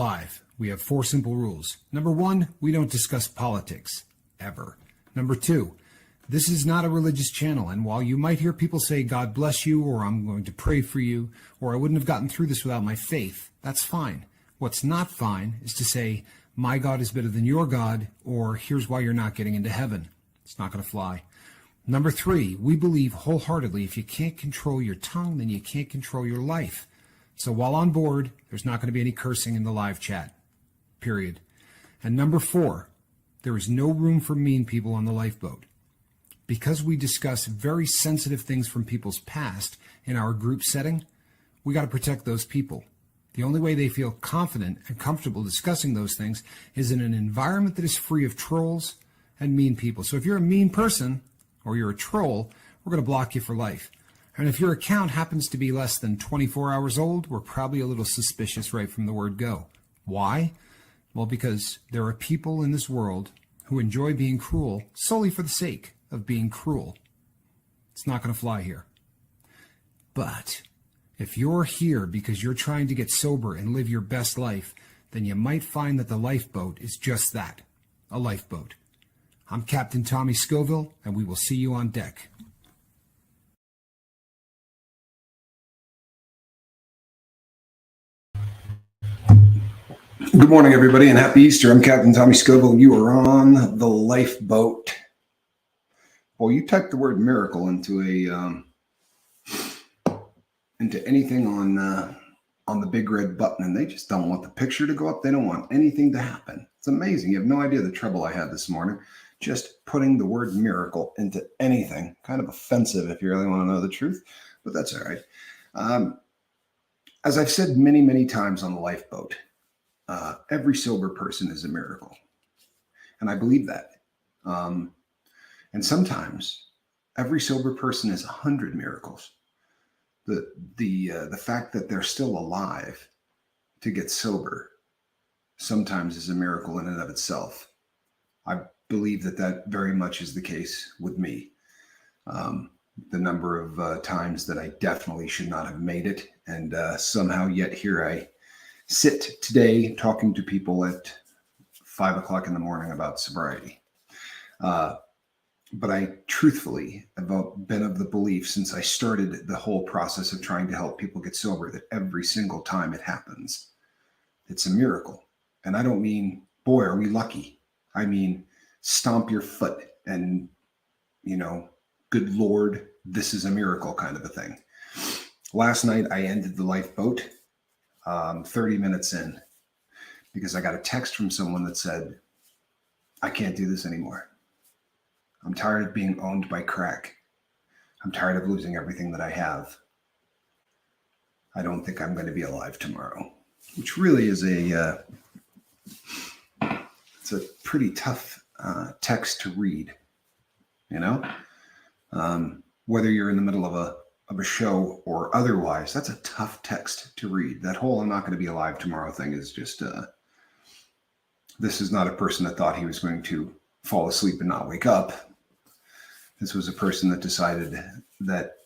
live, we have 4 simple rules. Number 1, we don't discuss politics, ever. Number 2, this is not a religious channel, and while you might hear people say, God bless you, or I'm going to pray for you, or I wouldn't have gotten through this without my faith, that's fine. What's not fine is to say, my God is better than your God, or here's why you're not getting into heaven. It's not going to fly. Number 3, we believe wholeheartedly if you can't control your tongue, then you can't control your life. So while on board, there's not going to be any cursing in the live chat, period. And number 4, there is no room for mean people on the lifeboat. Because we discuss very sensitive things from people's past in our group setting, we got to protect those people. The only way they feel confident and comfortable discussing those things is in an environment that is free of trolls and mean people. So if you're a mean person or you're a troll, we're going to block you for life. And if your account happens to be less than 24 hours old, we're probably a little suspicious right from the word go. Why? Well, because there are people in this world who enjoy being cruel solely for the sake of being cruel. It's not going to fly here. But if you're here because you're trying to get sober and live your best life, then you might find that the lifeboat is just that, a lifeboat. I'm Captain Tommy Scoville, and we will see you on deck. Good morning, everybody, and happy Easter. I'm Captain Tommy Scoville. You are on the lifeboat. Well, you typed the word miracle into anything on the big red button, and they just don't want the picture to go up. They don't want anything to happen. It's amazing. You have no idea the trouble I had this morning just putting the word miracle into anything. Kind of offensive if you really want to know the truth, but that's all right. As I've said many, many times on the lifeboat, every sober person is a miracle, and I believe that. And sometimes every sober person is 100 miracles. The fact that they're still alive to get sober sometimes is a miracle in and of itself. I believe that very much is the case with me. The number of times that I definitely should not have made it, and somehow yet here I sit today talking to people at 5 o'clock in the morning about sobriety. But I truthfully have been of the belief since I started the whole process of trying to help people get sober that every single time it happens, it's a miracle. And I don't mean, boy, are we lucky. I mean, stomp your foot and, good Lord, this is a miracle kind of a thing. Last night, I ended the lifeboat 30 minutes in because I got a text from someone that said, I can't do this anymore. I'm tired of being owned by crack. I'm tired of losing everything that I have. I don't think I'm going to be alive tomorrow, which really is it's a pretty tough text to read, whether you're in the middle of a show or otherwise. That's a tough text to read. That whole I'm not going to be alive tomorrow thing is just, this is not a person that thought he was going to fall asleep and not wake up. This was a person that decided that,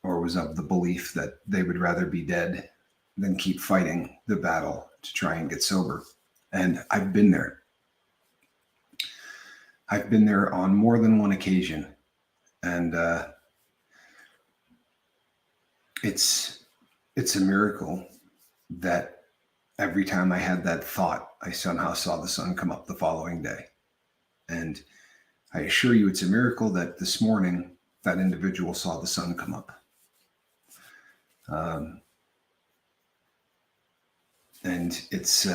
or was of the belief that they would rather be dead than keep fighting the battle to try and get sober. And I've been there. I've been there on more than one occasion. And it's a miracle that every time I had that thought, I somehow saw the sun come up the following day. And I assure you it's a miracle that this morning that individual saw the sun come up. And it's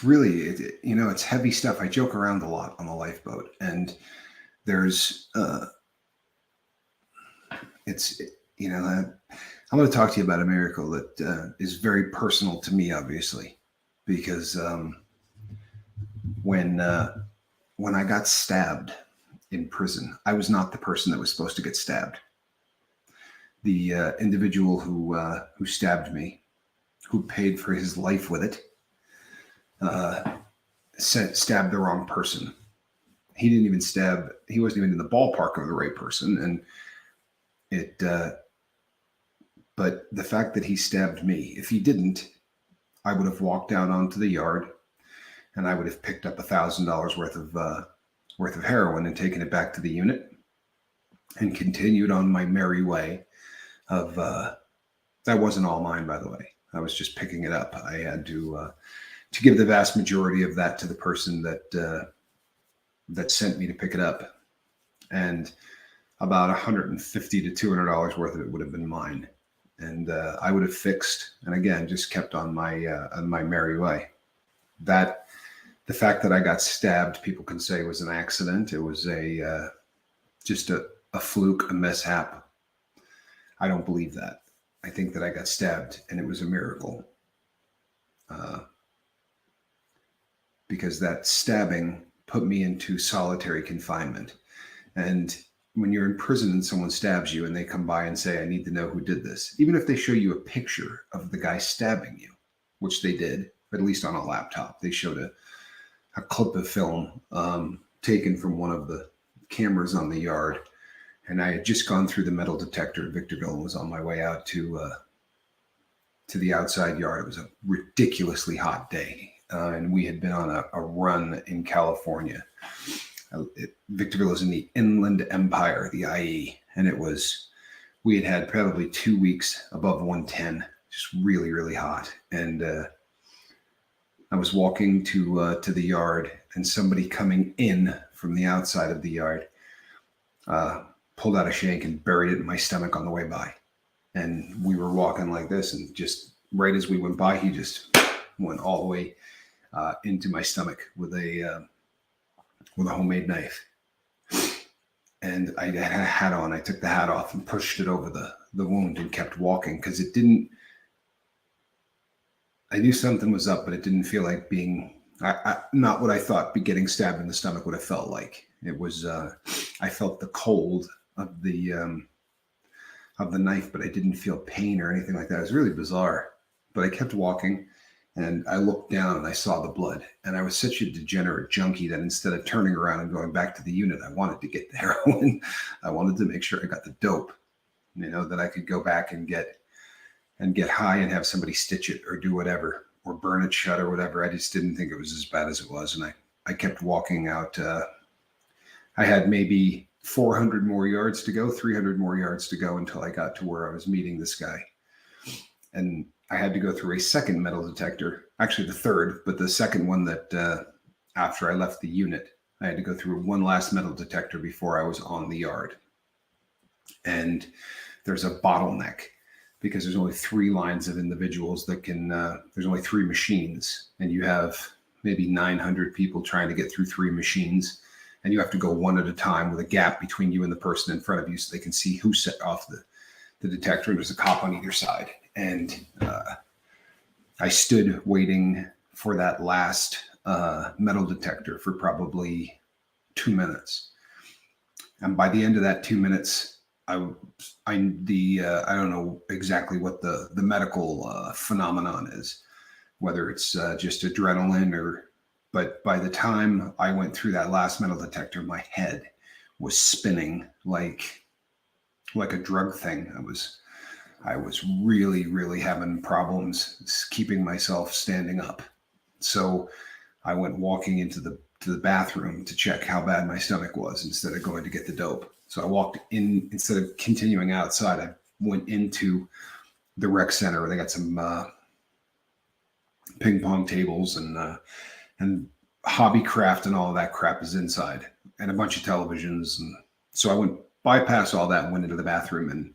really, it's heavy stuff. I joke around a lot on the lifeboat, and there's, I'm going to talk to you about a miracle that is very personal to me, obviously, because when I got stabbed in prison, I was not the person that was supposed to get stabbed. The individual who stabbed me, who paid for his life with it, stabbed the wrong person. He didn't even stab. He wasn't even in the ballpark of the right person, and it But the fact that he stabbed me, if he didn't, I would have walked out onto the yard and I would have picked up $1,000 worth of heroin and taken it back to the unit and continued on my merry way of that wasn't all mine, by the way. I was just picking it up. I had to give the vast majority of that to the person that sent me to pick it up, and about $150 to $200 worth of it would have been mine, and I would have fixed, and again, just kept on my merry way. That the fact that I got stabbed, people can say was an accident. It was just a fluke, a mishap. I don't believe that. I think that I got stabbed and it was a miracle. Because that stabbing put me into solitary confinement. And when you're in prison and someone stabs you and they come by and say, I need to know who did this, even if they show you a picture of the guy stabbing you, which they did, at least on a laptop, they showed a clip of film taken from one of the cameras on the yard. And I had just gone through the metal detector at Victorville and was on my way out to the outside yard. It was a ridiculously hot day. And we had been on a run in California. Victorville is in the Inland Empire, the IE. And we had probably 2 weeks above 110, just really, really hot. And I was walking to the yard, and somebody coming in from the outside of the yard pulled out a shank and buried it in my stomach on the way by. And we were walking like this, and just right as we went by, he just went all the way into my stomach with a homemade knife. And I had a hat on. I took the hat off and pushed it over the wound and kept walking, because it didn't. I knew something was up, but it didn't feel like being not what I thought getting stabbed in the stomach would have felt like. It was I felt the cold of the knife, but I didn't feel pain or anything like that. It was really bizarre. But I kept walking, and I looked down and I saw the blood. And I was such a degenerate junkie that instead of turning around and going back to the unit, I wanted to get the heroin. I wanted to make sure I got the dope, that I could go back and get high and have somebody stitch it or do whatever, or burn it shut or whatever. I just didn't think it was as bad as it was. And I kept walking out. I had maybe 400 more yards to go, 300 more yards to go until I got to where I was meeting this guy. And I had to go through a second metal detector, actually the third, but the second one that after I left the unit, I had to go through one last metal detector before I was on the yard. And there's a bottleneck, because there's only 3 lines of individuals that can, there's only 3 machines, and you have maybe 900 people trying to get through 3 machines. And you have to go one at a time with a gap between you and the person in front of you, so they can see who set off the detector. And there's a cop on either side. And I stood waiting for that last metal detector for probably 2 minutes. And by the end of that 2 minutes, I don't know exactly what the medical phenomenon is, whether it's just adrenaline but by the time I went through that last metal detector, my head was spinning like a drug thing. I was really, really having problems keeping myself standing up. So I went walking into the bathroom to check how bad my stomach was instead of going to get the dope. So I walked in, instead of continuing outside, I went into the rec center where they got some ping pong tables and hobby craft and all of that crap is inside, and a bunch of televisions. And so I went bypass all that and went into the bathroom. And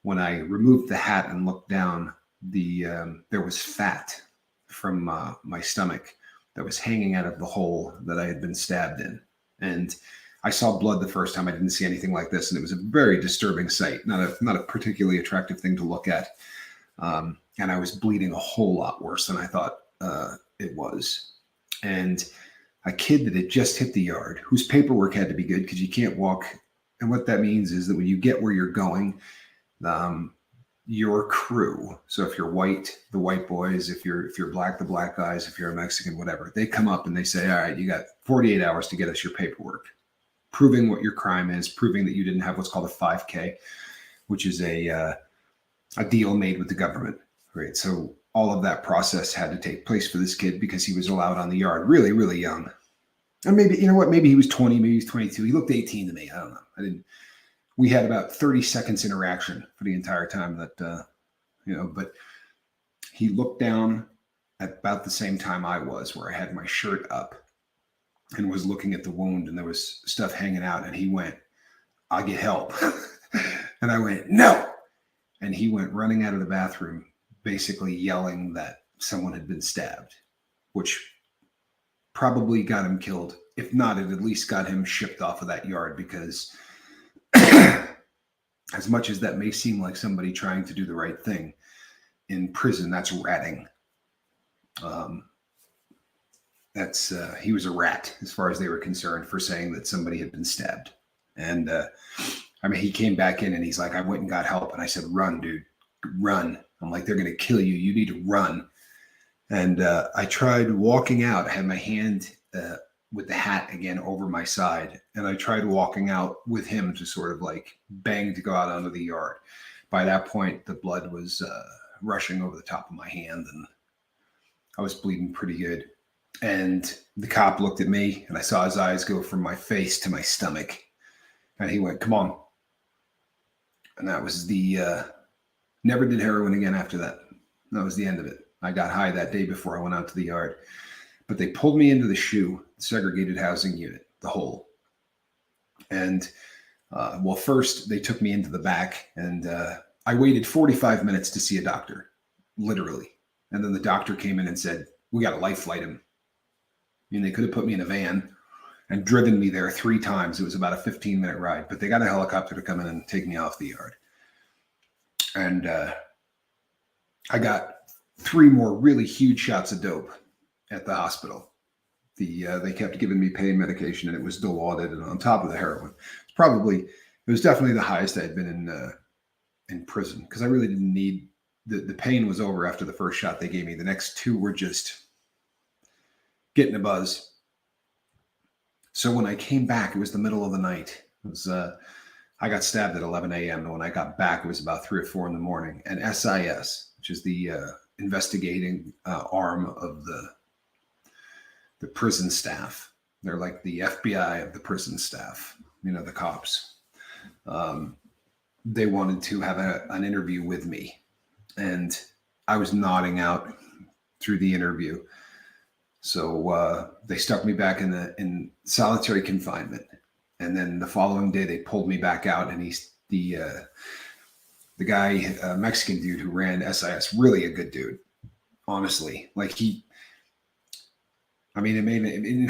when I removed the hat and looked down, there was fat from my stomach that was hanging out of the hole that I had been stabbed in. And I saw blood the first time. I didn't see anything like this. And it was a very disturbing sight, not a particularly attractive thing to look at. And I was bleeding a whole lot worse than I thought it was. And a kid that had just hit the yard, whose paperwork had to be good because you can't walk. And what that means is that when you get where you're going, your crew, so if you're white, the white boys, if you're black, the black guys, if you're a Mexican, whatever, they come up and they say, all right, you got 48 hours to get us your paperwork, proving what your crime is, proving that you didn't have what's called a 5K, which is a a deal made with the government, right? So all of that process had to take place for this kid because he was allowed on the yard really, really young. And maybe, you know what, maybe he was 20, maybe he was 22. He looked 18 to me. I don't know. We had about 30 seconds interaction for the entire time that, but he looked down at about the same time I was, where I had my shirt up and was looking at the wound and there was stuff hanging out. And he went, "I'll get help." And I went, "No." And he went running out of the bathroom, basically yelling that someone had been stabbed, which probably got him killed. If not, it at least got him shipped off of that yard, because as much as that may seem like somebody trying to do the right thing, in prison, that's ratting. He was a rat as far as they were concerned for saying that somebody had been stabbed. And he came back in and he's like, "I went and got help." And I said, "Run, dude, run." I'm like, "They're going to kill you. You need to run." And I tried walking out. I had my hand with the hat again over my side. And I tried walking out with him to sort of like bang to go out onto the yard. By that point, the blood was rushing over the top of my hand and I was bleeding pretty good. And the cop looked at me and I saw his eyes go from my face to my stomach. And he went, "Come on." And that was never did heroin again after that. That was the end of it. I got high that day before I went out to the yard. But they pulled me into the SHU, segregated housing unit, the hole. And first they took me into the back and I waited 45 minutes to see a doctor, literally. And then the doctor came in and said, "We got to life flight him." I mean, they could have put me in a van and driven me there 3 times. It was about a 15-minute ride, but they got a helicopter to come in and take me off the yard. And I got 3 more really huge shots of dope at the hospital. They kept giving me pain medication and it was Dilaudid and on top of the heroin. It was definitely the highest I had been in prison, because I really didn't need the pain was over after the first shot they gave me. The next 2 were just getting a buzz. So when I came back, it was the middle of the night. It was I got stabbed at 11 a.m. And when I got back, it was about 3 or 4 in the morning. And SIS, which is the investigating arm of the prison staff, they're like the FBI of the prison staff, the cops. They wanted to have an interview with me. And I was nodding out through the interview. So they stuck me back in solitary confinement. And then the following day, they pulled me back out. And the guy, Mexican dude who ran SIS, really a good dude, honestly. Like in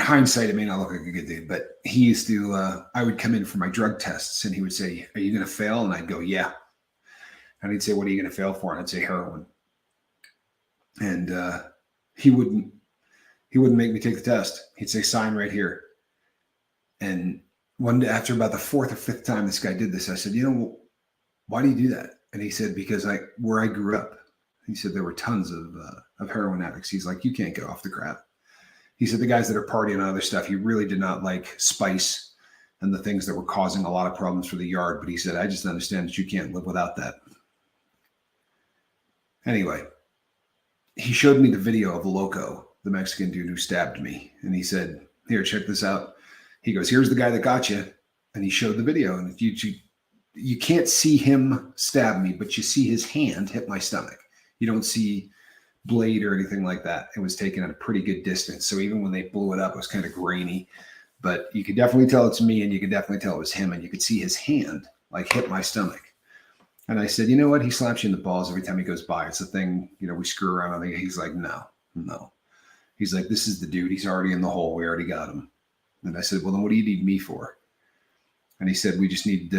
hindsight, it may not look like a good dude, but he used to, I would come in for my drug tests and he would say, "Are you going to fail?" And I'd go, "Yeah." And he'd say, "What are you going to fail for?" And I'd say, "Heroin." And he wouldn't make me take the test. He'd say, "Sign right here." And one day, after about the 4th or 5th time this guy did this, I said, "Why do you do that?" And he said, "Because where I grew up," he said, "there were tons of heroin addicts." He's like, "You can't get off the crap." He said, "The guys that are partying and other stuff, he really did not like spice and the things that were causing a lot of problems for the yard. But he said, I just understand that you can't live without that." Anyway, he showed me the video of Loco, the Mexican dude who stabbed me. And he said, "Here, check this out." He goes, "Here's the guy that got you." And he showed the video. And you can't see him stab me, but you see his hand hit my stomach. You don't see blade or anything like that. It was taken at a pretty good distance. So even when they blew it up, it was kind of grainy. But you could definitely tell it's me, and you could definitely tell it was him. And you could see his hand like hit my stomach. And I said, "You know what? He slaps you in the balls every time he goes by. It's a thing, we screw around on." He's like, no. He's like, "This is the dude. He's already in the hole. We already got him." And I said, "Well, then what do you need me for?" And he said, "We just need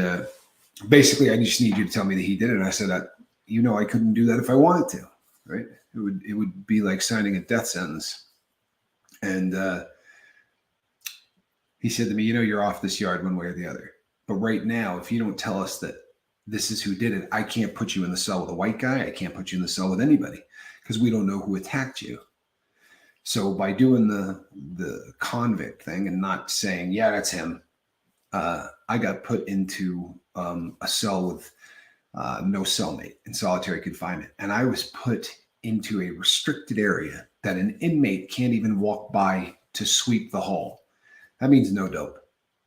basically, I just need you to tell me that he did it." And I said, I couldn't do that if I wanted to, right? It would be like signing a death sentence. And he said to me, "You're off this yard one way or the other. But right now, if you don't tell us that this is who did it, I can't put you in the cell with a white guy. I can't put you in the cell with anybody because we don't know who attacked you." So by doing the convict thing and not saying, "Yeah, that's him," I got put into a cell with no cellmate in solitary confinement. And I was put into a restricted area that an inmate can't even walk by to sweep the hall. That means no dope.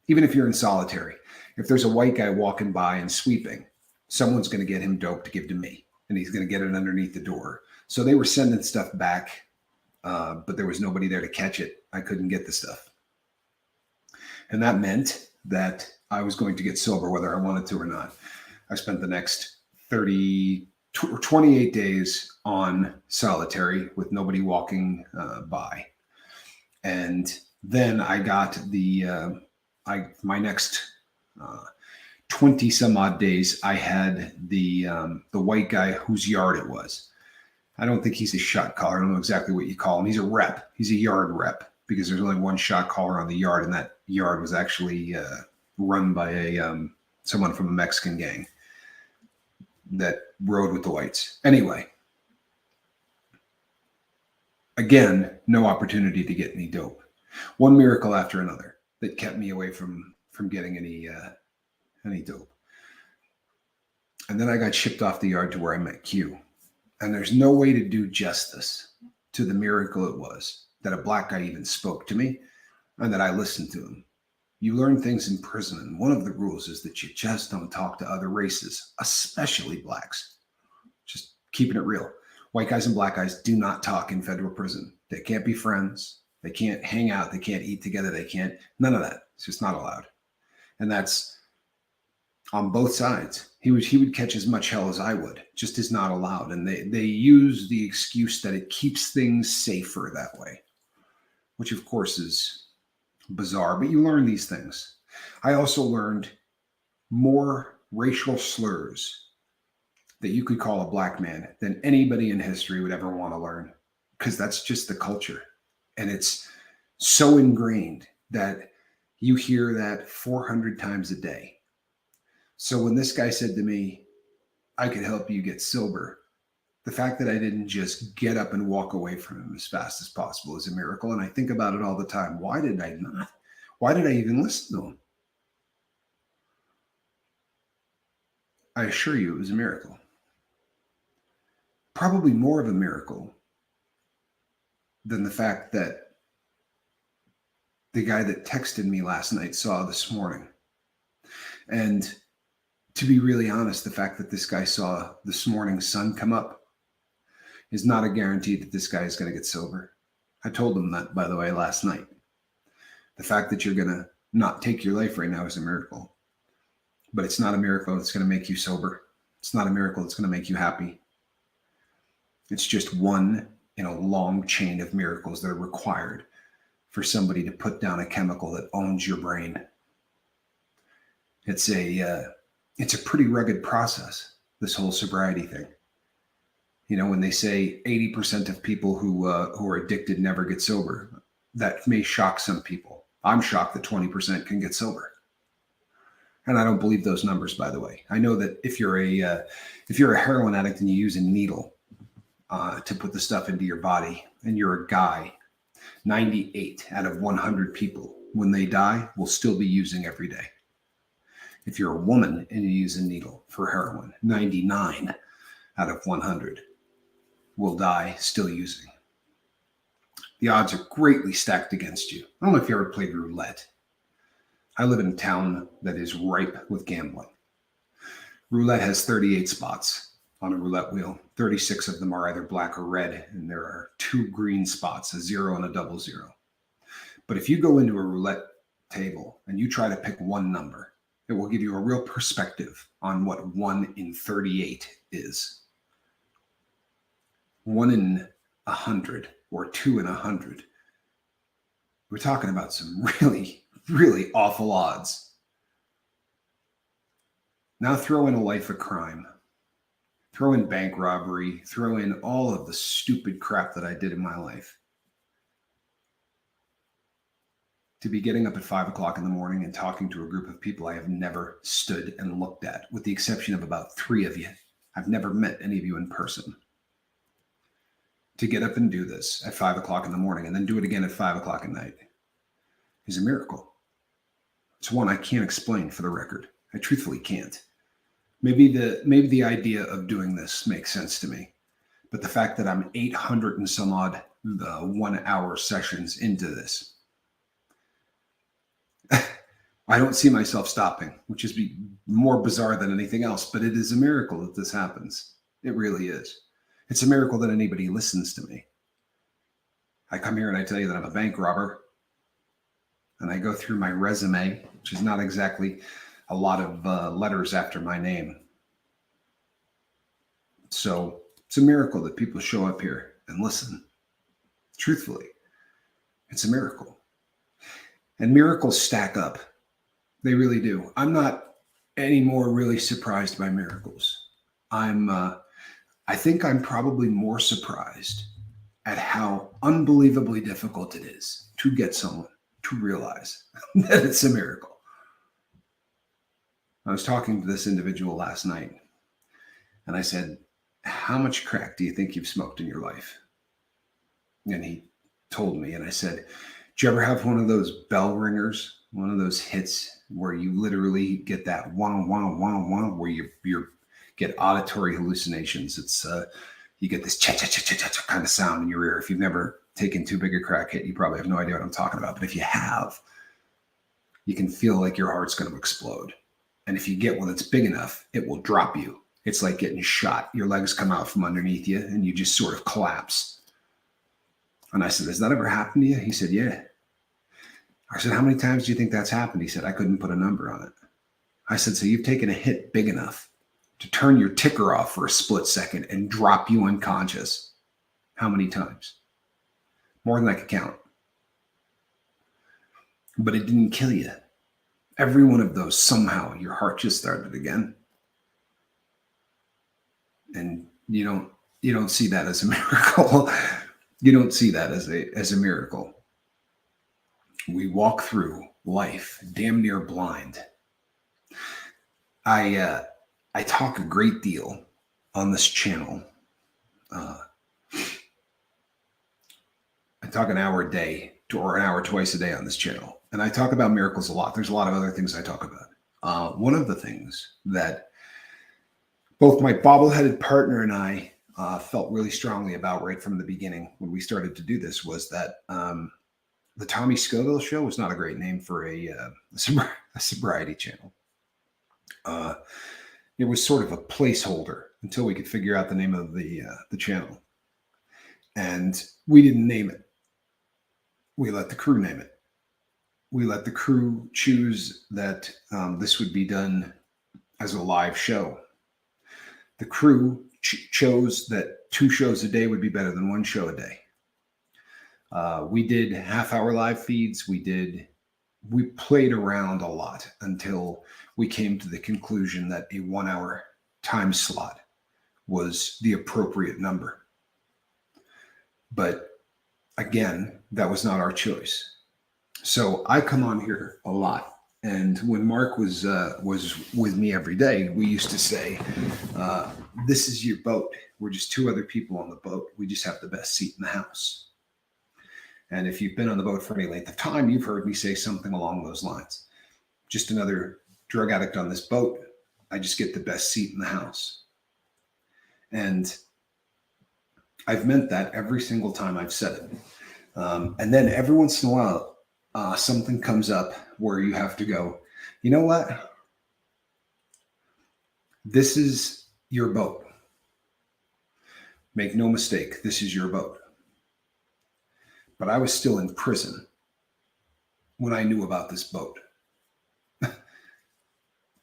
Even if you're in solitary, if there's a white guy walking by and sweeping, someone's going to get him dope to give to me, and he's going to get it underneath the door. So they were sending stuff back, but there was nobody there to catch it. I couldn't get the stuff. And that meant that I was going to get sober whether I wanted to or not. I spent the next 28 days on solitary with nobody walking by. And then I got my next 20 some odd days, I had the white guy whose yard it was. I don't think he's a shot caller. I don't know exactly what you call him. He's a rep. He's a yard rep because there's only one shot caller on the yard, and that yard was actually run by someone from a Mexican gang that rode with the whites. Anyway, again, no opportunity to get any dope. One miracle after another that kept me away from getting any dope. And then I got shipped off the yard to where I met Q. And there's no way to do justice to the miracle it was that a black guy even spoke to me and that I listened to him. You learn things in prison, and one of the rules is that you just don't talk to other races, especially blacks. Just keeping it real. White guys and black guys do not talk in federal prison. They can't be friends. They can't hang out. They can't eat together. They can't, none of that. It's just not allowed. And that's on both sides. He would catch as much hell as I would. Just is not allowed. And they use the excuse that it keeps things safer that way, which of course is bizarre, but you learn these things. I also learned more racial slurs that you could call a black man than anybody in history would ever want to learn, because that's just the culture. And it's so ingrained that you hear that 400 times a day. So when this guy said to me, I could help you get sober, the fact that I didn't just get up and walk away from him as fast as possible is a miracle. And I think about it all the time. Why did I not? Why did I even listen to him? I assure you it was a miracle. Probably more of a miracle than the fact that the guy that texted me last night saw this morning. And to be really honest, the fact that this guy saw this morning's sun come up is not a guarantee that this guy is going to get sober. I told him that, by the way, last night. The fact that you're going to not take your life right now is a miracle. But it's not a miracle that's going to make you sober. It's not a miracle that's going to make you happy. It's just one in a long chain of miracles that are required for somebody to put down a chemical that owns your brain. It's a pretty rugged process, this whole sobriety thing. You know, when they say 80% of people who are addicted never get sober, that may shock some people. I'm shocked that 20% can get sober. And I don't believe those numbers, by the way. I know that if you're a heroin addict and you use a needle to put the stuff into your body, and you're a guy, 98 out of 100 people, when they die, will still be using every day. If you're a woman and you use a needle for heroin, 99 out of 100 will die still using. The odds are greatly stacked against you. I don't know if you ever played roulette. I live in a town that is ripe with gambling. Roulette has 38 spots on a roulette wheel. 36 of them are either black or red, and there are 2 green spots, a 0 and a 00. But if you go into a roulette table and you try to pick one number, it will give you a real perspective on what 1 in 38 is. 1 in 100 or 2 in 100. We're talking about some really, really awful odds. Now throw in a life of crime. Throw in bank robbery. Throw in all of the stupid crap that I did in my life. To be getting up at 5 o'clock in the morning and talking to a group of people I have never stood and looked at, with the exception of about 3 of you. I've never met any of you in person. To get up and do this at 5 o'clock in the morning and then do it again at 5 o'clock at night is a miracle. It's one I can't explain, for the record. I truthfully can't. Maybe the idea of doing this makes sense to me, but the fact that I'm 800 and some odd 1 hour sessions into this, I don't see myself stopping, which is more bizarre than anything else, but it is a miracle that this happens. It really is. It's a miracle that anybody listens to me. I come here and I tell you that I'm a bank robber, and I go through my resume, which is not exactly a lot of letters after my name. So it's a miracle that people show up here and listen. Truthfully, it's a miracle. And miracles stack up. They really do. I'm not anymore really surprised by miracles. I think I'm probably more surprised at how unbelievably difficult it is to get someone to realize that it's a miracle. I was talking to this individual last night, and I said, "How much crack do you think you've smoked in your life?" And he told me, and I said, "Do you ever have one of those bell ringers, one of those hits where you literally get that wah, wah, wah, wah, where you get auditory hallucinations? It's you get this cha-cha-cha-cha-cha kind of sound in your ear. If you've never taken too big a crack hit, you probably have no idea what I'm talking about. But if you have, you can feel like your heart's going to explode. And if you get one that's big enough, it will drop you. It's like getting shot. Your legs come out from underneath you and you just sort of collapse." And I said, "Has that ever happened to you?" He said, "Yeah." I said, "How many times do you think that's happened?" He said, "I couldn't put a number on it." I said, "So you've taken a hit big enough to turn your ticker off for a split second and drop you unconscious. How many times?" More than I could count. But it didn't kill you. Every one of those, somehow your heart just started again. And you don't see that as a miracle. You don't see that as a miracle. We walk through life damn near blind. I talk a great deal on this channel. I talk an hour a day or an hour twice a day on this channel. And I talk about miracles a lot. There's a lot of other things I talk about. One of the things that both my bobbleheaded partner and I felt really strongly about right from the beginning when we started to do this was that the Tommy Scoville Show was not a great name for a sobriety channel. It was sort of a placeholder until we could figure out the name of the channel. And we didn't name it. We let the crew name it. We let the crew choose that this would be done as a live show. The crew chose that 2 shows a day would be better than 1 show a day. We did half-hour live feeds. We played around a lot until we came to the conclusion that a 1-hour time slot was the appropriate number. But again, that was not our choice. So I come on here a lot. And when Mark was with me every day, we used to say, "This is your boat. We're just 2 other people on the boat. We just have the best seat in the house." And if you've been on the boat for any length of time, you've heard me say something along those lines. Just another drug addict on this boat. I just get the best seat in the house. And I've meant that every single time I've said it. And then every once in a while, something comes up where you have to go, "You know what? This is your boat. Make no mistake, this is your boat." But I was still in prison when I knew about this boat.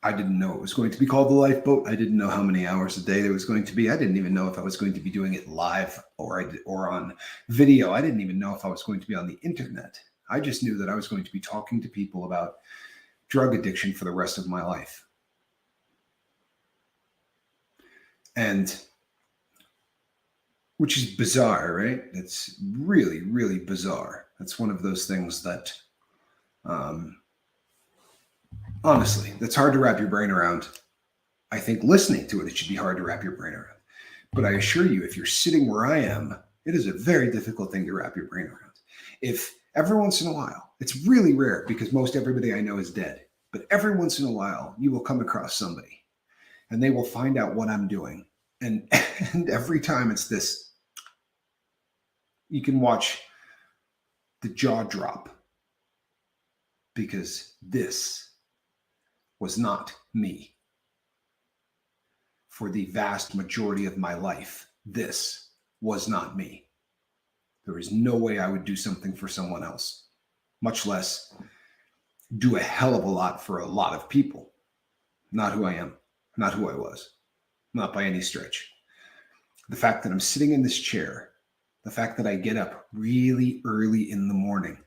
I didn't know it was going to be called the lifeboat. I didn't know how many hours a day there was going to be. I didn't even know if I was going to be doing it live or on video. I didn't even know if I was going to be on the internet. I just knew that I was going to be talking to people about drug addiction for the rest of my life. And which is bizarre, right? It's really, really bizarre. It's one of those things that, honestly, that's hard to wrap your brain around. I think listening to it, it should be hard to wrap your brain around. But I assure you, if you're sitting where I am, it is a very difficult thing to wrap your brain around. If every once in a while, it's really rare because most everybody I know is dead, but every once in a while, you will come across somebody and they will find out what I'm doing. And, and every time it's this, you can watch the jaw drop, because this was not me. For the vast majority of my life, this was not me. There is no way I would do something for someone else, much less do a hell of a lot for a lot of people. Not who I am, not who I was, not by any stretch. The fact that I'm sitting in this chair, the fact that I get up really early in the morning,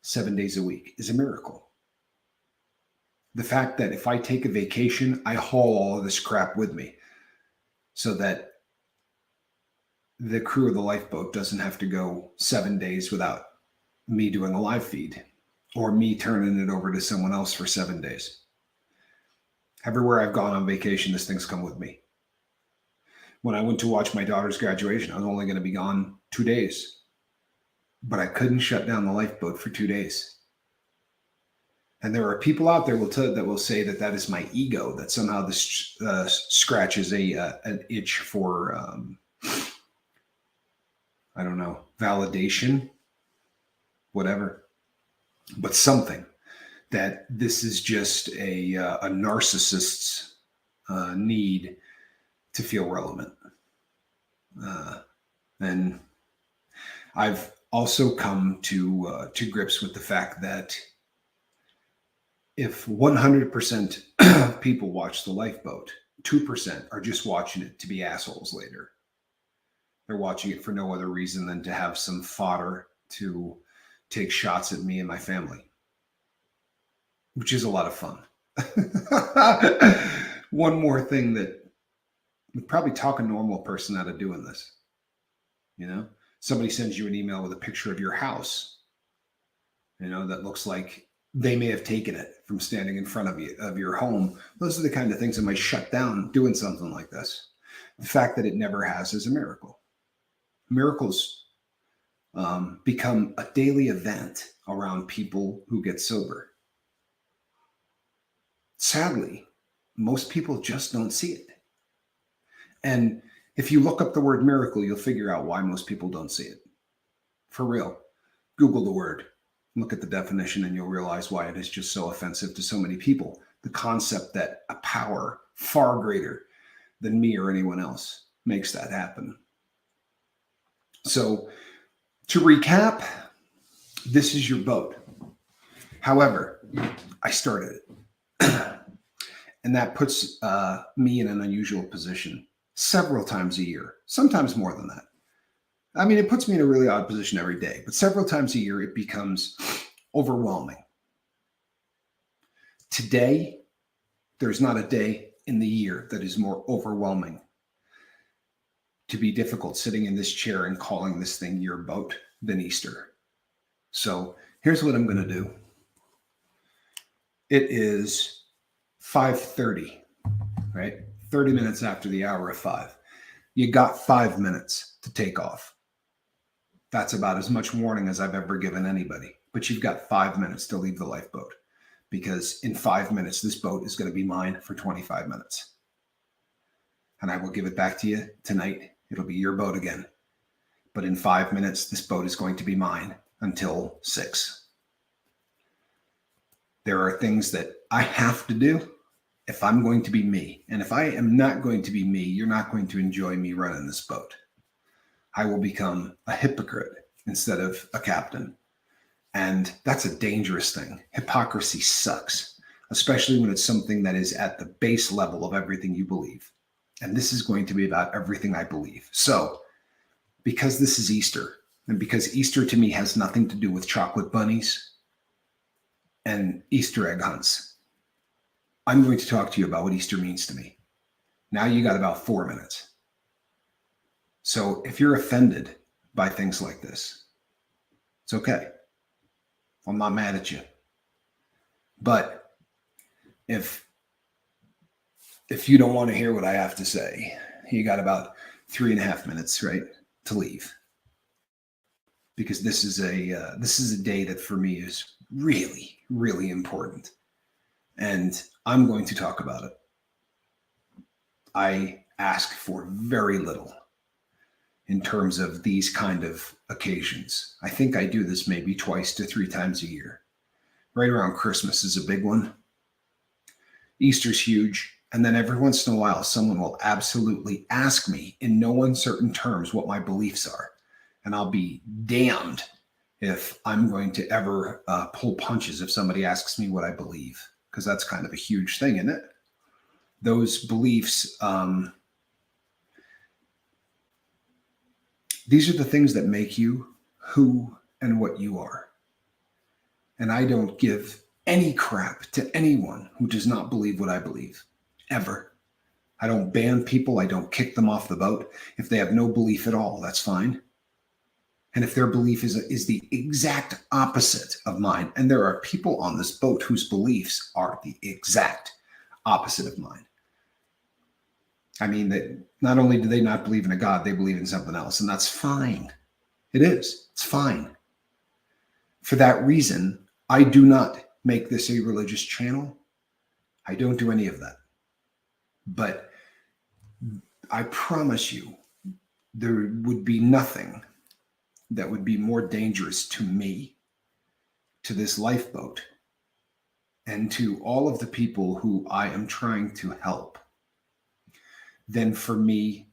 7 days a week, is a miracle. The fact that if I take a vacation, I haul all of this crap with me so that the crew of the lifeboat doesn't have to go 7 days without me doing a live feed or me turning it over to someone else for 7 days. Everywhere I've gone on vacation, this thing's come with me. When I went to watch my daughter's graduation, I was only going to be gone 2 days, but I couldn't shut down the lifeboat for 2 days. And there are people out there that will say that that is my ego, that somehow this scratches an itch for, I don't know, validation, whatever, but something, that this is just a narcissist's need to feel relevant. And I've also come to grips with the fact that if 100% of people watch the lifeboat, 2% are just watching it to be assholes later. They're watching it for no other reason than to have some fodder to take shots at me and my family, which is a lot of fun. One more thing that would probably talk a normal person out of doing this. You know, somebody sends you an email with a picture of your house, you know, that looks like they may have taken it from standing in front of your home. Those are the kind of things that might shut down doing something like this. The fact that it never has is a miracle. Miracles become a daily event around people who get sober. Sadly, most people just don't see it. And if you look up the word miracle, you'll figure out why most people don't see it. For real. Google the word, look at the definition, and you'll realize why it is just so offensive to so many people. The concept that a power far greater than me or anyone else makes that happen. So to recap, this is your boat. However, I started it. And that puts me in an unusual position several times a year, sometimes more than that. I mean, it puts me in a really odd position every day, but several times a year, it becomes overwhelming. Today, there's not a day in the year that is more overwhelming to be difficult sitting in this chair and calling this thing your boat than Easter. So here's what I'm going to do. It is 5:30, right? 30 minutes after the hour of 5. You got 5 minutes to take off. That's about as much warning as I've ever given anybody. But you've got 5 minutes to leave the lifeboat, because in 5 minutes, this boat is going to be mine for 25 minutes. And I will give it back to you tonight. It'll be your boat again. But in 5 minutes, this boat is going to be mine until 6. There are things that I have to do if I'm going to be me. And if I am not going to be me, you're not going to enjoy me running this boat. I will become a hypocrite instead of a captain. And that's a dangerous thing. Hypocrisy sucks, especially when it's something that is at the base level of everything you believe. And this is going to be about everything I believe. So, because this is Easter, and because Easter to me has nothing to do with chocolate bunnies and Easter egg hunts, I'm going to talk to you about what Easter means to me. Now you got about 4 minutes. So if you're offended by things like this, it's okay. I'm not mad at you. But if you don't want to hear what I have to say, you got about 3.5 minutes, right, to leave. Because this is a day that for me is really, really important. And I'm going to talk about it. I ask for very little in terms of these kind of occasions. I think I do this maybe 2 to 3 times a year. Right around Christmas is a big one. Easter's huge. And then every once in a while, someone will absolutely ask me in no uncertain terms what my beliefs are. And I'll be damned if I'm going to ever pull punches if somebody asks me what I believe, because that's kind of a huge thing, isn't it? Those beliefs, these are the things that make you who and what you are. And I don't give any crap to anyone who does not believe what I believe, ever. I don't ban people. I don't kick them off the boat. If they have no belief at all, that's fine. And if their belief is the exact opposite of mine, and there are people on this boat whose beliefs are the exact opposite of mine. I mean, that not only do they not believe in a God, they believe in something else, and that's fine. It is. It's fine. For that reason, I do not make this a religious channel. I don't do any of that. But I promise you, there would be nothing that would be more dangerous to me, to this lifeboat, and to all of the people who I am trying to help, than for me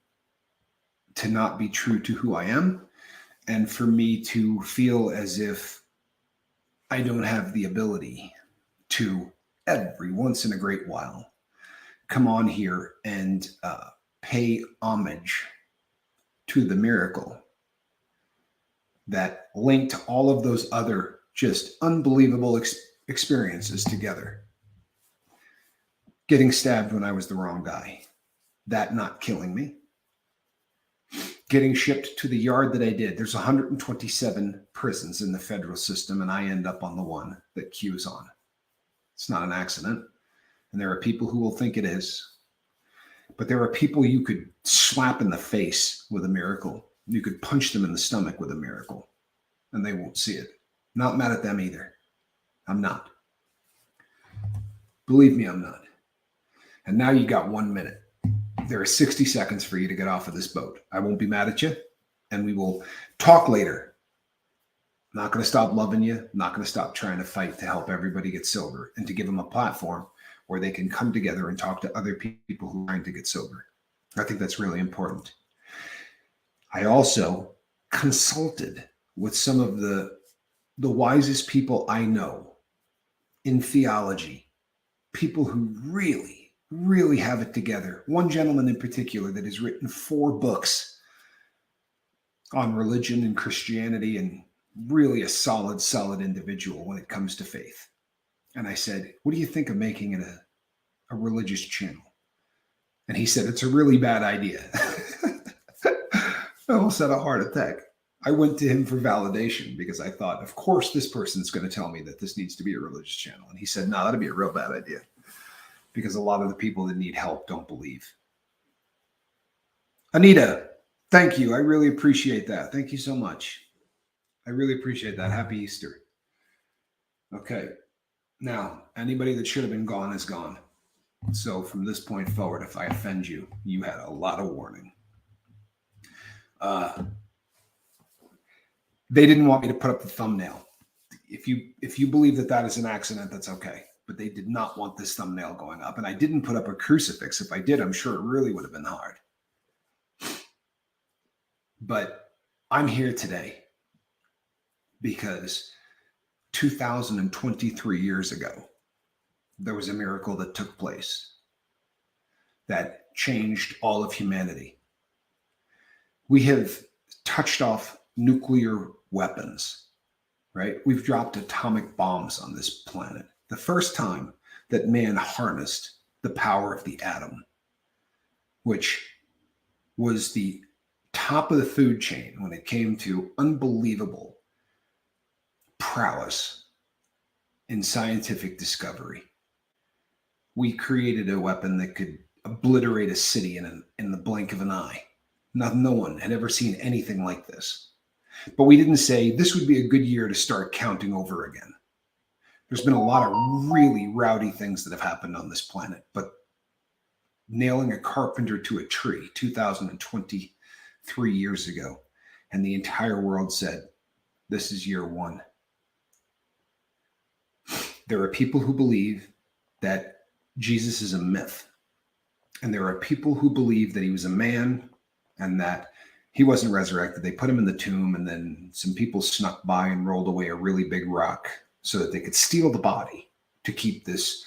to not be true to who I am, and for me to feel as if I don't have the ability to, every once in a great while, come on here and pay homage to the miracle that linked all of those other just unbelievable experiences together. Getting stabbed when I was the wrong guy, that not killing me. Getting shipped to the yard that I did. There's 127 prisons in the federal system, and I end up on the one that Q's on. It's not an accident. And there are people who will think it is. But there are people you could slap in the face with a miracle. You could punch them in the stomach with a miracle, and they won't see it. Not mad at them either. I'm not. Believe me, I'm not. And now you got 1 minute. There are 60 seconds for you to get off of this boat. I won't be mad at you, and we will talk later. Not going to stop loving you. Not going to stop trying to fight to help everybody get sober and to give them a platform where they can come together and talk to other people who are trying to get sober. I think that's really important. I also consulted with some of the wisest people I know in theology, people who really have it together. One gentleman in particular that has written 4 books on religion and Christianity, and really a solid individual when it comes to faith. And I said, what do you think of making it a religious channel? And he said, it's a really bad idea. I almost had a heart attack. I went to him for validation because I thought, of course, this person's going to tell me that this needs to be a religious channel. And he said, no, that'd be a real bad idea because a lot of the people that need help don't believe. Anita, thank you. I really appreciate that. Thank you so much. I really appreciate that. Happy Easter. Okay. Now, anybody that should have been gone is gone. So from this point forward, if I offend you, you had a lot of warning. They didn't want me to put up the thumbnail. If you believe that is an accident, that's okay. But they did not want this thumbnail going up. And I didn't put up a crucifix. If I did, I'm sure it really would have been hard. But I'm here today because 2023 years ago, there was a miracle that took place that changed all of humanity. We have touched off nuclear weapons, right? We've dropped atomic bombs on this planet. The first time that man harnessed the power of the atom, which was the top of the food chain when it came to unbelievable prowess in scientific discovery. We created a weapon that could obliterate a city in the blink of an eye. No one had ever seen anything like this. But we didn't say this would be a good year to start counting over again. There's been a lot of really rowdy things that have happened on this planet, but nailing a carpenter to a tree 2023 years ago. And the entire world said, this is year one. There are people who believe that Jesus is a myth. And there are people who believe that he was a man and that he wasn't resurrected. They put him in the tomb, and then some people snuck by and rolled away a really big rock so that they could steal the body to keep this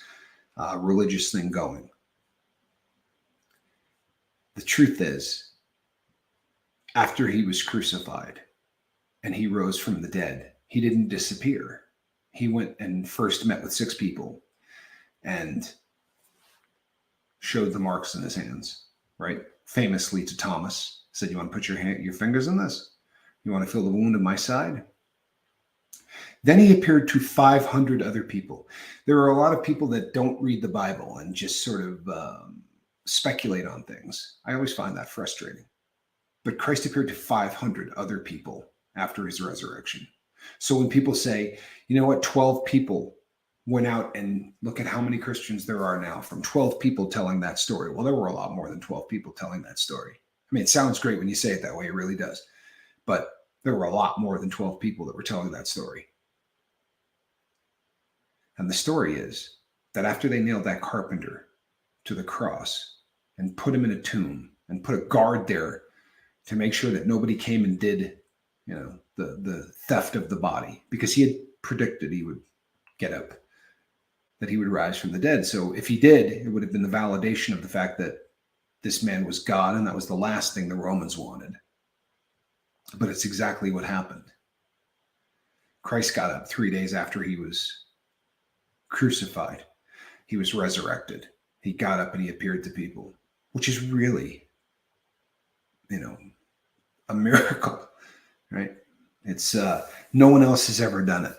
religious thing going. The truth is, after he was crucified and he rose from the dead, he didn't disappear. He went and first met with 6 people and showed the marks in his hands, right? Famously to Thomas, said, you want to put your fingers in this? You want to feel the wound in my side? Then he appeared to 500 other people. There are a lot of people that don't read the Bible and just sort of speculate on things. I always find that frustrating. But Christ appeared to 500 other people after his resurrection. So when people say, you know what, 12 people went out, and look at how many Christians there are now from 12 people telling that story. Well, there were a lot more than 12 people telling that story. I mean, it sounds great when you say it that way. It really does. But there were a lot more than 12 people that were telling that story. And the story is that after they nailed that carpenter to the cross and put him in a tomb and put a guard there to make sure that nobody came and did, the theft of the body, because he had predicted he would get up, that he would rise from the dead. So if he did, it would have been the validation of the fact that this man was God, and that was the last thing the Romans wanted. But it's exactly what happened. Christ got up 3 days after he was crucified. He was resurrected. He got up and he appeared to people, which is really, a miracle, right? It's no one else has ever done it.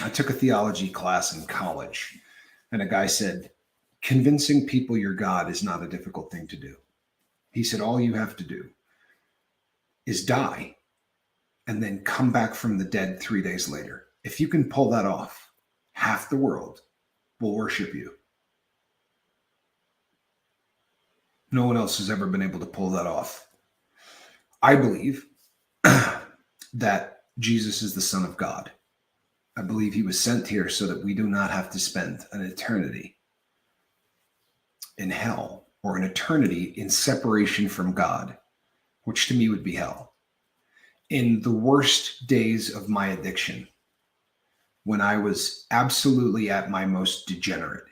I took a theology class in college, and a guy said, convincing people you're God is not a difficult thing to do. He said, all you have to do is die and then come back from the dead 3 days later. If you can pull that off, half the world will worship you. No one else has ever been able to pull that off. I believe that Jesus is the Son of God. I believe he was sent here so that we do not have to spend an eternity in hell, or an eternity in separation from God, which to me would be hell. In the worst days of my addiction, when I was absolutely at my most degenerate,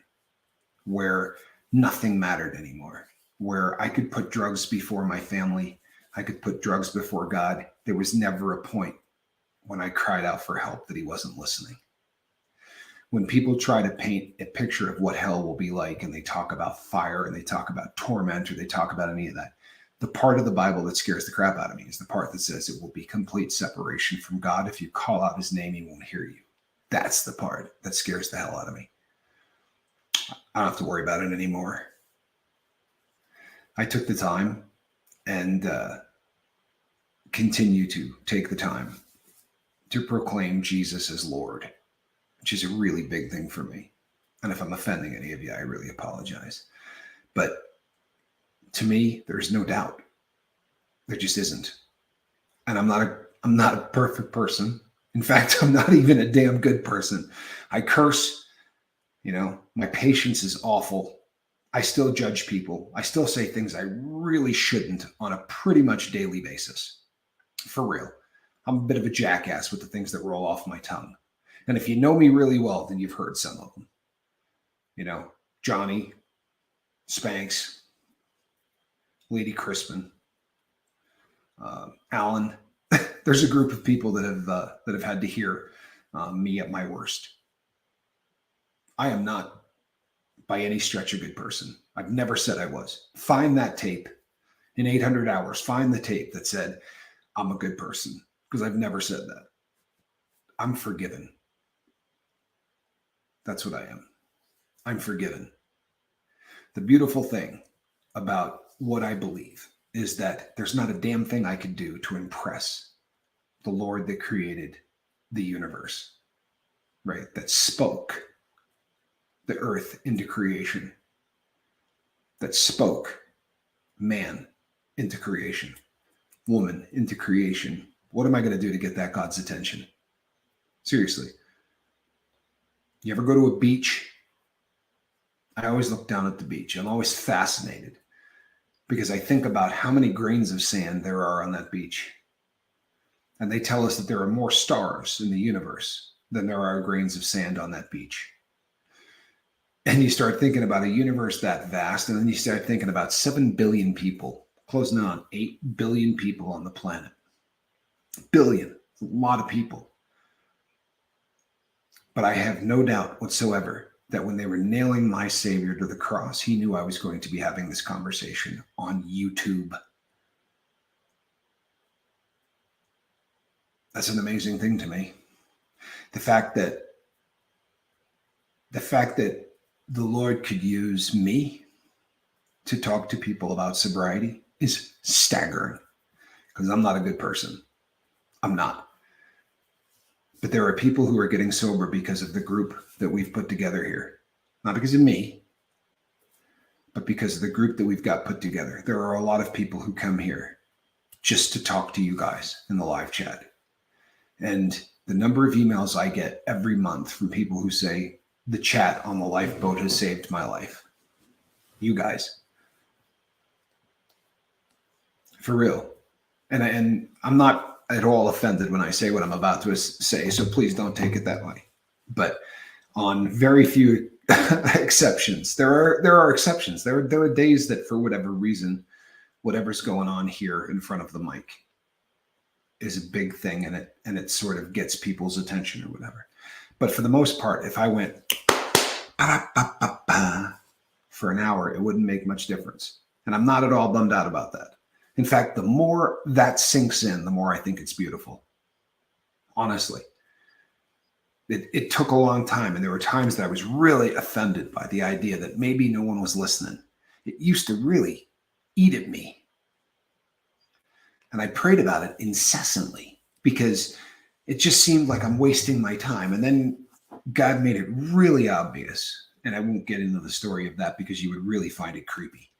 where nothing mattered anymore, where I could put drugs before my family, I could put drugs before God, there was never a point when I cried out for help that he wasn't listening. When people try to paint a picture of what hell will be like, and they talk about fire and they talk about torment, or they talk about any of that, the part of the Bible that scares the crap out of me is the part that says it will be complete separation from God. If you call out his name, he won't hear you. That's the part that scares the hell out of me. I don't have to worry about it anymore. I took the time and continue to take the time to proclaim Jesus as Lord, which is a really big thing for me. And if I'm offending any of you, I really apologize. But to me, there's no doubt. There just isn't. And I'm not a perfect person. In fact, I'm not even a damn good person. I curse, my patience is awful. I still judge people. I still say things I really shouldn't on a pretty much daily basis. For real. I'm a bit of a jackass with the things that roll off my tongue. And if you know me really well, then you've heard some of them. Johnny, Spanks, Lady Crispin, Alan. There's a group of people that have had to hear me at my worst. I am not by any stretch a good person. I've never said I was. Find that tape in 800 hours. Find the tape that said I'm a good person, because I've never said that. I'm forgiven. That's what I am. I'm forgiven. The beautiful thing about what I believe is that there's not a damn thing I could do to impress the Lord that created the universe, right? That spoke the earth into creation. that spoke man into creation, woman into creation. What am I going to do to get that God's attention? Seriously. You ever go to a beach? I always look down at the beach. I'm always fascinated because I think about how many grains of sand there are on that beach. And they tell us that there are more stars in the universe than there are grains of sand on that beach. And you start thinking about a universe that vast, and then you start thinking about 7 billion people, closing in on 8 billion people on the planet. Billion, a lot of people. But I have no doubt whatsoever that when they were nailing my Savior to the cross, he knew I was going to be having this conversation on YouTube. That's an amazing thing to me. The fact that the Lord could use me to talk to people about sobriety is staggering, because I'm not a good person. I'm not. But there are people who are getting sober because of the group that we've put together here. Not because of me, but because of the group that we've got put together. There are a lot of people who come here just to talk to you guys in the live chat. And the number of emails I get every month from people who say, the chat on the lifeboat has saved my life. You guys. For real. And I'm not at all offended when I say what I'm about to say, so please don't take it that way. But on very few exceptions, there are exceptions. There are days that for whatever reason, whatever's going on here in front of the mic is a big thing, and it sort of gets people's attention or whatever. But for the most part, if I went for an hour, it wouldn't make much difference. And I'm not at all bummed out about that. In fact, the more that sinks in, the more I think it's beautiful. Honestly. It took a long time, and there were times that I was really offended by the idea that maybe no one was listening. It used to really eat at me. And I prayed about it incessantly because it just seemed like I'm wasting my time. And then God made it really obvious. And I won't get into the story of that because you would really find it creepy.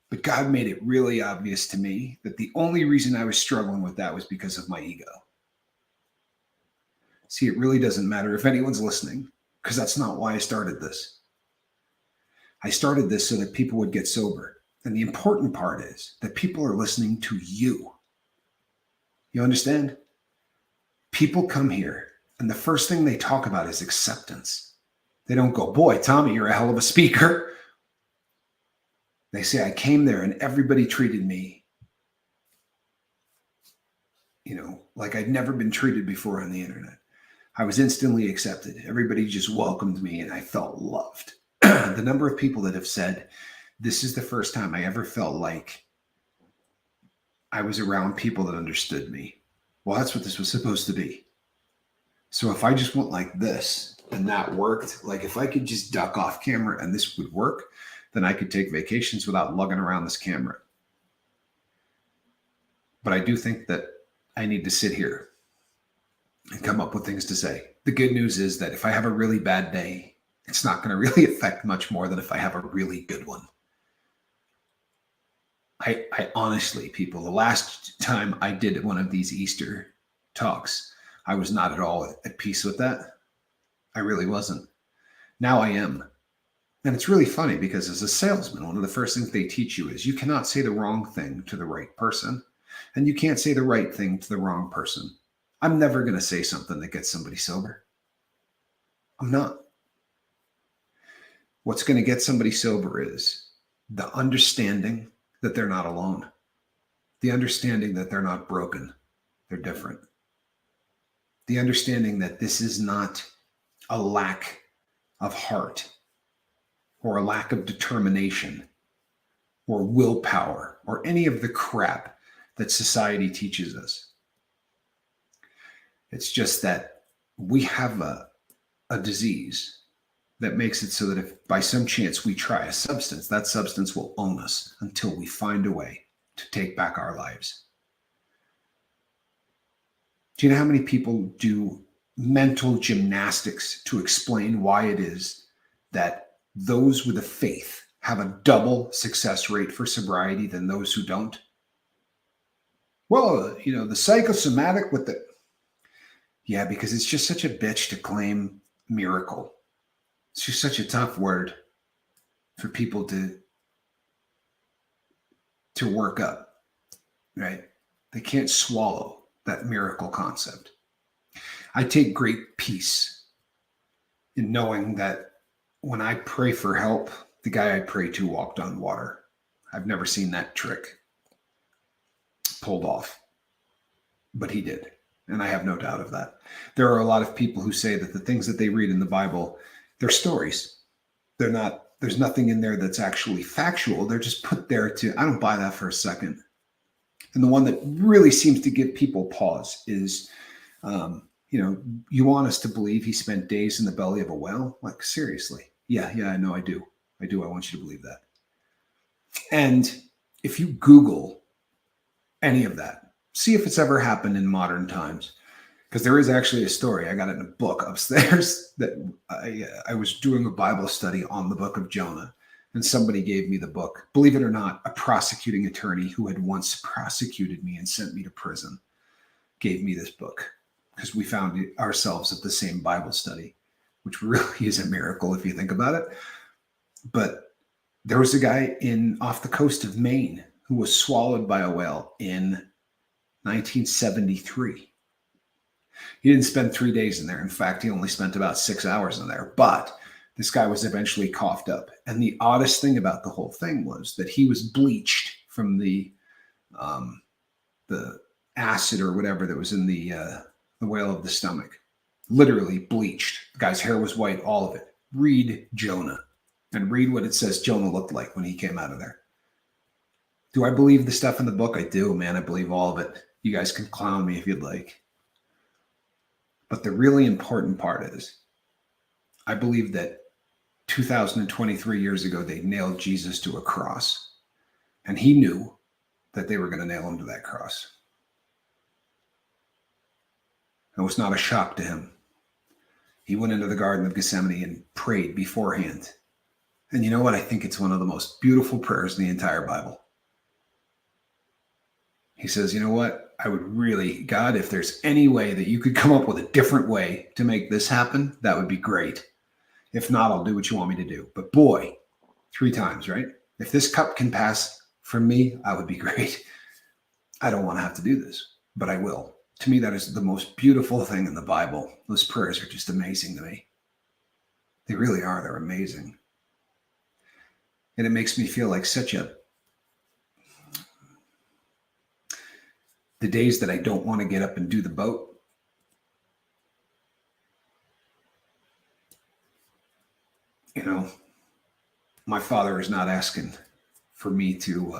But God made it really obvious to me that the only reason I was struggling with that was because of my ego. See, it really doesn't matter if anyone's listening, because that's not why I started this. I started this so that people would get sober. And the important part is that people are listening to you. You understand? People come here, and the first thing they talk about is acceptance. They don't go, boy, Tommy, you're a hell of a speaker. They say, I came there and everybody treated me, like I'd never been treated before on the internet. I was instantly accepted. Everybody just welcomed me and I felt loved. The number of people that have said, this is the first time I ever felt like I was around people that understood me. Well, that's what this was supposed to be. So if I just went like this and that worked, like if I could just duck off camera and this would work, then I could take vacations without lugging around this camera. But I do think that I need to sit here and come up with things to say. The good news is that if I have a really bad day, it's not going to really affect much more than if I have a really good one. I honestly, people, the last time I did one of these Easter talks, I was not at all at peace with that. I really wasn't. Now I am. And it's really funny because as a salesman, one of the first things they teach you is you cannot say the wrong thing to the right person, and you can't say the right thing to the wrong person. I'm never going to say something that gets somebody sober. I'm not. What's going to get somebody sober is the understanding that they're not alone. The understanding that they're not broken. They're different. The understanding that this is not a lack of heart or a lack of determination or willpower or any of the crap that society teaches us. It's just that we have a disease that makes it so that if by some chance we try a substance, that substance will own us until we find a way to take back our lives. Do you know how many people do mental gymnastics to explain why it is that those with a faith have a double success rate for sobriety than those who don't? Well, the psychosomatic with the, yeah, because it's just such a bitch to claim miracle. It's just such a tough word for people to work up, right? They can't swallow that miracle concept. I take great peace in knowing that when I pray for help, the guy I pray to walked on water. I've never seen that trick pulled off, but he did. And I have no doubt of that. There are a lot of people who say that the things that they read in the Bible, they're stories. They're not, there's nothing in there that's actually factual. They're just put there to, I don't buy that for a second. And the one that really seems to give people pause is, you want us to believe he spent days in the belly of a whale? Like, seriously. Yeah, I know I do. I want you to believe that. And if you Google any of that, see if it's ever happened in modern times. Because there is actually a story. I got it in a book upstairs that I was doing a Bible study on the book of Jonah. And somebody gave me the book. Believe it or not, a prosecuting attorney who had once prosecuted me and sent me to prison gave me this book because we found ourselves at the same Bible study, which really is a miracle if you think about it. But there was a guy off the coast of Maine who was swallowed by a whale in 1973. He didn't spend 3 days in there. In fact, he only spent about 6 hours in there. But this guy was eventually coughed up. And the oddest thing about the whole thing was that he was bleached from the acid or whatever that was in the whale of the stomach. Literally bleached. The guy's hair was white, all of it. Read Jonah and read what it says Jonah looked like when he came out of there. Do I believe the stuff in the book? I do, man. I believe all of it. You guys can clown me if you'd like. But the really important part is, I believe that 2023 years ago, they nailed Jesus to a cross. And he knew that they were going to nail him to that cross. It was not a shock to him. He went into the Garden of Gethsemane and prayed beforehand. And you know what? I think it's one of the most beautiful prayers in the entire Bible. He says, you know what? I would really, God, if there's any way that you could come up with a different way to make this happen, that would be great. If not, I'll do what you want me to do. But boy, 3 times, right? If this cup can pass from me, I would be great. I don't want to have to do this, but I will. To me, that is the most beautiful thing in the Bible. Those prayers are just amazing to me. They really are. They're amazing. And it makes me feel like the days that I don't want to get up and do the boat, my Father is not asking for me to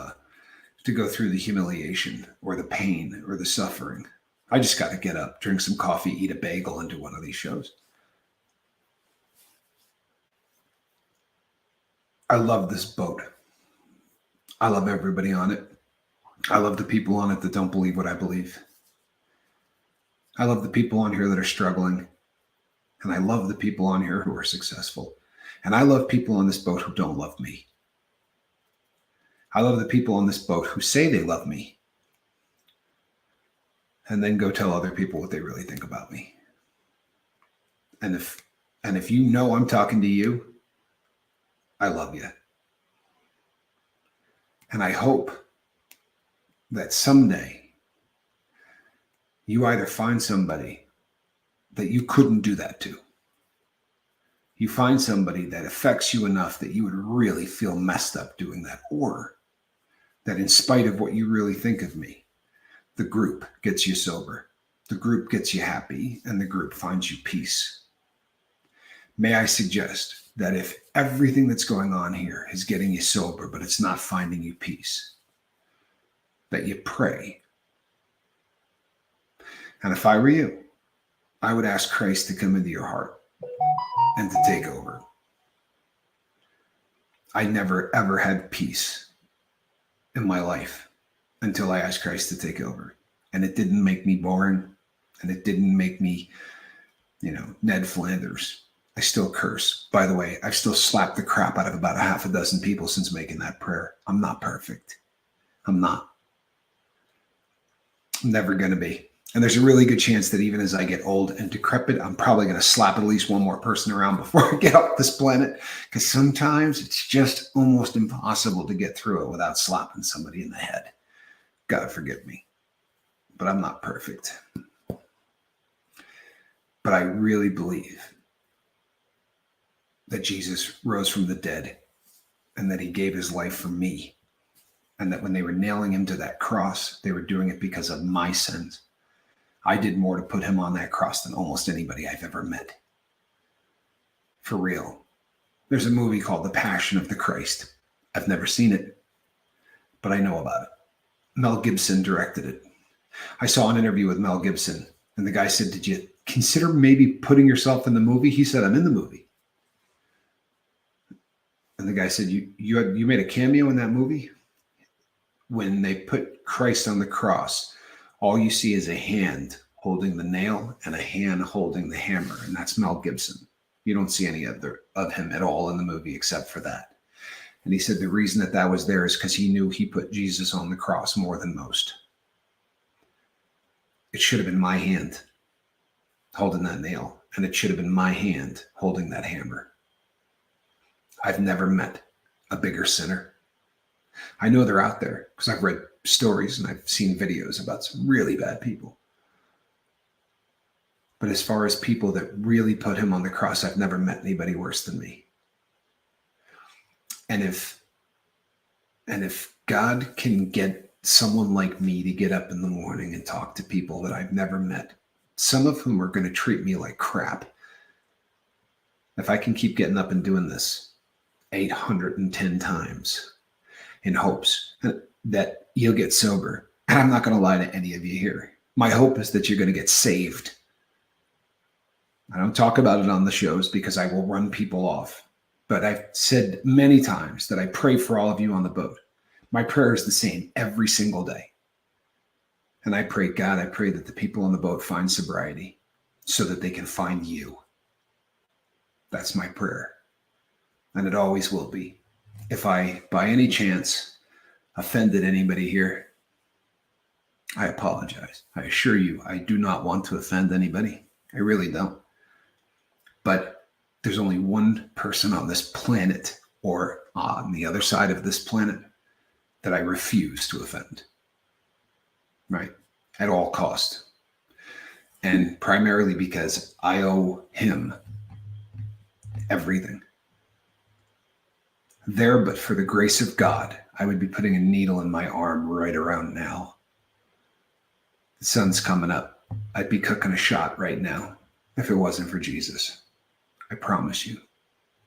go through the humiliation or the pain or the suffering. I just got to get up, drink some coffee, eat a bagel, and do one of these shows. I love this boat. I love everybody on it. I love the people on it that don't believe what I believe. I love the people on here that are struggling. And I love the people on here who are successful. And I love people on this boat who don't love me. I love the people on this boat who say they love me and then go tell other people what they really think about me. And if you know I'm talking to you, I love you. And I hope that someday you either find somebody that you couldn't do that to. You find somebody that affects you enough that you would really feel messed up doing that, or that in spite of what you really think of me, the group gets you sober, the group gets you happy, and the group finds you peace. May I suggest that if everything that's going on here is getting you sober, but it's not finding you peace, that you pray. And if I were you, I would ask Christ to come into your heart and to take over. I never, ever had peace in my life until I asked Christ to take over. And it didn't make me boring. And it didn't make me, Ned Flanders. I still curse. By the way, I've still slapped the crap out of about a half a dozen people since making that prayer. I'm not perfect. I'm not. I'm never going to be. And there's a really good chance that even as I get old and decrepit, I'm probably going to slap at least one more person around before I get off this planet. Because sometimes it's just almost impossible to get through it without slapping somebody in the head. God forgive me. But I'm not perfect. But I really believe that Jesus rose from the dead and that he gave his life for me. And that when they were nailing him to that cross, they were doing it because of my sins. I did more to put him on that cross than almost anybody I've ever met. For real. There's a movie called The Passion of the Christ. I've never seen it, but I know about it. Mel Gibson directed it. I saw an interview with Mel Gibson, and the guy said, "Did you consider maybe putting yourself in the movie?" He said, "I'm in the movie." And the guy said, you made a cameo in that movie? When they put Christ on the cross, all you see is a hand holding the nail and a hand holding the hammer, and that's Mel Gibson. You don't see any of him at all in the movie except for that. And he said the reason that was there is because he knew he put Jesus on the cross more than most. It should have been my hand holding that nail, and it should have been my hand holding that hammer. I've never met a bigger sinner. I know they're out there because I've read stories and I've seen videos about some really bad people. But as far as people that really put him on the cross, I've never met anybody worse than me. And if God can get someone like me to get up in the morning and talk to people that I've never met, some of whom are going to treat me like crap, if I can keep getting up and doing this 810 times in hopes that you'll get sober, and I'm not going to lie to any of you here. My hope is that you're going to get saved. I don't talk about it on the shows because I will run people off. But I've said many times that I pray for all of you on the boat. My prayer is the same every single day. And I pray, God, I pray that the people on the boat find sobriety so that they can find you. That's my prayer. And it always will be. If I, by any chance, offended anybody here, I apologize. I assure you, I do not want to offend anybody. I really don't. But there's only one person on this planet or on the other side of this planet that I refuse to offend, right? At all cost. And primarily because I owe him everything. There, but for the grace of God, I would be putting a needle in my arm right around now. The sun's coming up. I'd be cooking a shot right now if it wasn't for Jesus. I promise you.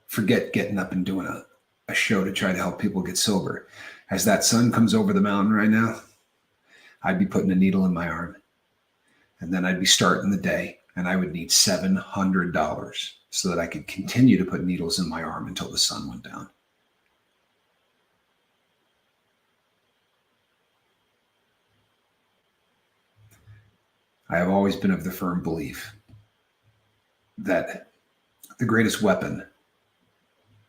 Forget getting up and doing a show to try to help people get sober. As that sun comes over the mountain right now, I'd be putting a needle in my arm. And then I'd be starting the day, and I would need $700 so that I could continue to put needles in my arm until the sun went down. I have always been of the firm belief that the greatest weapon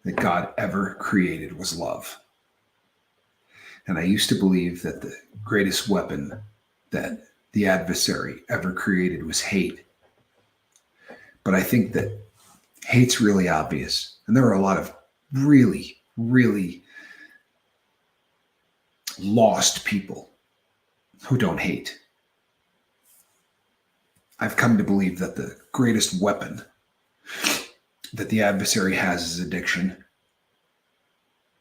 that God ever created was love. And I used to believe that the greatest weapon that the adversary ever created was hate. But I think that hate's really obvious. And there are a lot of really, really lost people who don't hate. I've come to believe that the greatest weapon that the adversary has is addiction.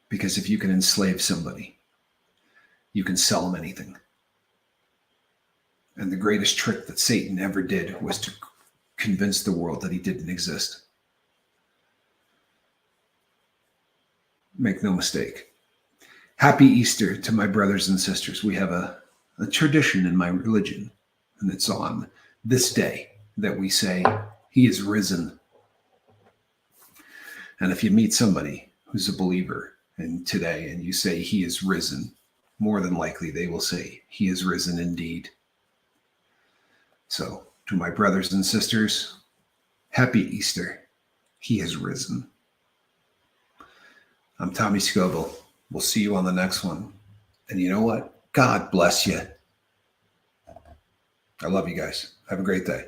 Because if you can enslave somebody, you can sell them anything. And the greatest trick that Satan ever did was to convince the world that he didn't exist. Make no mistake. Happy Easter to my brothers and sisters. We have a tradition in my religion, and it's on this day that we say, he is risen. And if you meet somebody who's a believer and today and you say he is risen, more than likely they will say he is risen indeed. So to my brothers and sisters, happy Easter. He has risen. I'm Tommy Scoble. We'll see you on the next one. And you know what? God bless you. I love you guys. Have a great day.